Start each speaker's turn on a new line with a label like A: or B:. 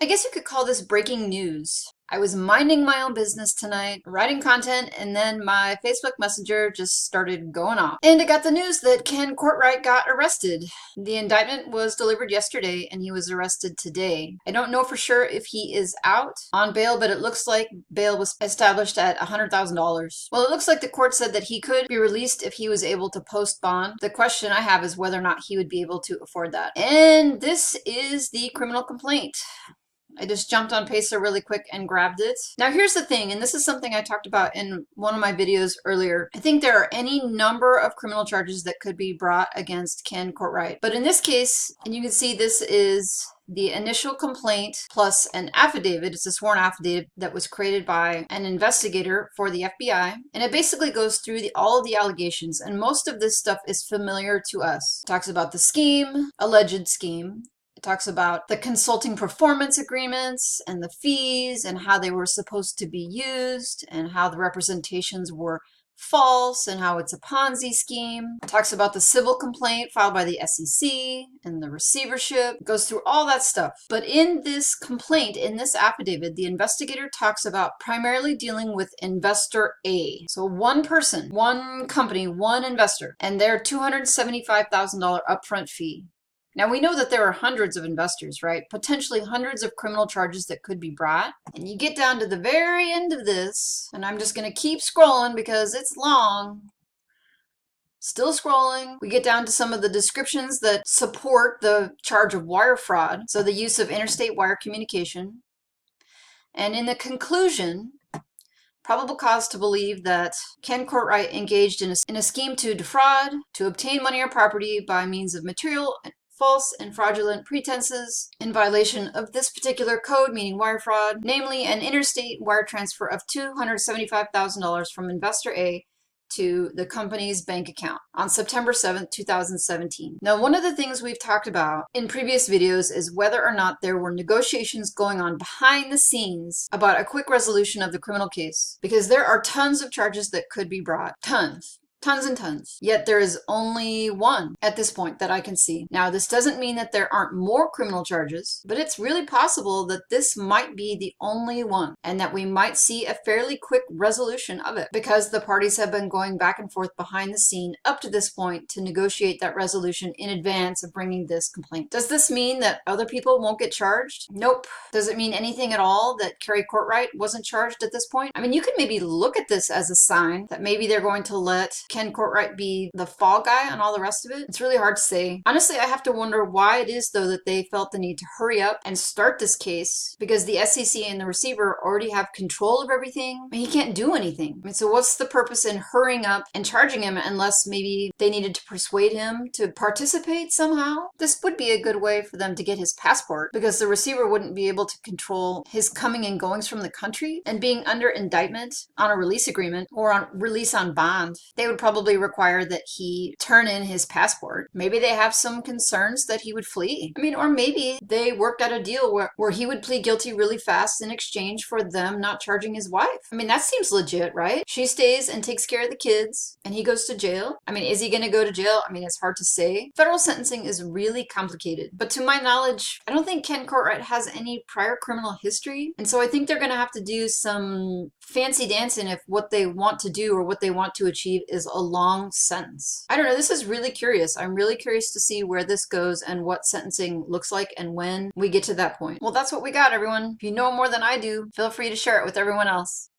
A: I guess you could call this breaking news. I was minding my own business tonight, writing content, and then my Facebook Messenger just started going off. And I got the news that Ken Courtright got arrested. The indictment was delivered yesterday, and he was arrested today. I don't know for sure if he is out on bail, but it looks like bail was established at $100,000. Well, it looks like the court said that he could be released if he was able to post bond. The question I have is whether or not he would be able to afford that. And this is the criminal complaint. I just jumped on Pacer really quick and grabbed it. Now here's the thing, and this is something I talked about in one of my videos earlier. I think there are any number of criminal charges that could be brought against Ken Courtright. But in this case, and you can see this is the initial complaint plus an affidavit. It's a sworn affidavit that was created by an investigator for the FBI. And it basically goes through all of the allegations. And most of this stuff is familiar to us. It talks about the scheme, alleged scheme. It talks about the consulting performance agreements and the fees and how they were supposed to be used and how the representations were false and how it's a Ponzi scheme. It talks about the civil complaint filed by the SEC and the receivership. It goes through all that stuff. But in this complaint, in this affidavit, the investigator talks about primarily dealing with investor A. So one person, one company, one investor, and their $275,000 upfront fee. Now, we know that there are hundreds of investors, right? Potentially hundreds of criminal charges that could be brought. And you get down to the very end of this, and I'm just going to keep scrolling because it's long. Still scrolling. We get down to some of the descriptions that support the charge of wire fraud. So the use of interstate wire communication. And in the conclusion, probable cause to believe that Ken Courtright engaged in a scheme to defraud, to obtain money or property by means of material, false and fraudulent pretenses in violation of this particular code, meaning wire fraud, namely an interstate wire transfer of $275,000 from investor A to the company's bank account on September 7th, 2017. Now, one of the things we've talked about in previous videos is whether or not there were negotiations going on behind the scenes about a quick resolution of the criminal case, because there are tons of charges that could be brought. Tons and tons. Yet there is only one at this point that I can see. Now, this doesn't mean that there aren't more criminal charges, but it's really possible that this might be the only one and that we might see a fairly quick resolution of it because the parties have been going back and forth behind the scene up to this point to negotiate that resolution in advance of bringing this complaint. Does this mean that other people won't get charged? Nope. Does it mean anything at all that Kerry Courtright wasn't charged at this point? I mean, you could maybe look at this as a sign that maybe they're going to let Ken Courtright be the fall guy on all the rest of it? It's really hard to say. Honestly, I have to wonder why it is, though, that they felt the need to hurry up and start this case because the SEC and the receiver already have control of everything. I mean, he can't do anything. I mean, so what's the purpose in hurrying up and charging him unless maybe they needed to persuade him to participate somehow? This would be a good way for them to get his passport because the receiver wouldn't be able to control his coming and goings from the country, and being under indictment on a release agreement or on release on bond, they would probably require that he turn in his passport. Maybe they have some concerns that he would flee. I mean, or maybe they worked out a deal where he would plead guilty really fast in exchange for them not charging his wife. I mean, that seems legit, right? She stays and takes care of the kids and he goes to jail. I mean, is he going to go to jail? I mean, it's hard to say. Federal sentencing is really complicated. But to my knowledge, I don't think Ken Courtright has any prior criminal history. And so I think they're going to have to do some fancy dancing if what they want to do or what they want to achieve is a long sentence. I don't know. This is really curious. I'm really curious to see where this goes and what sentencing looks like and when we get to that point. Well, that's what we got, everyone. If you know more than I do, feel free to share it with everyone else.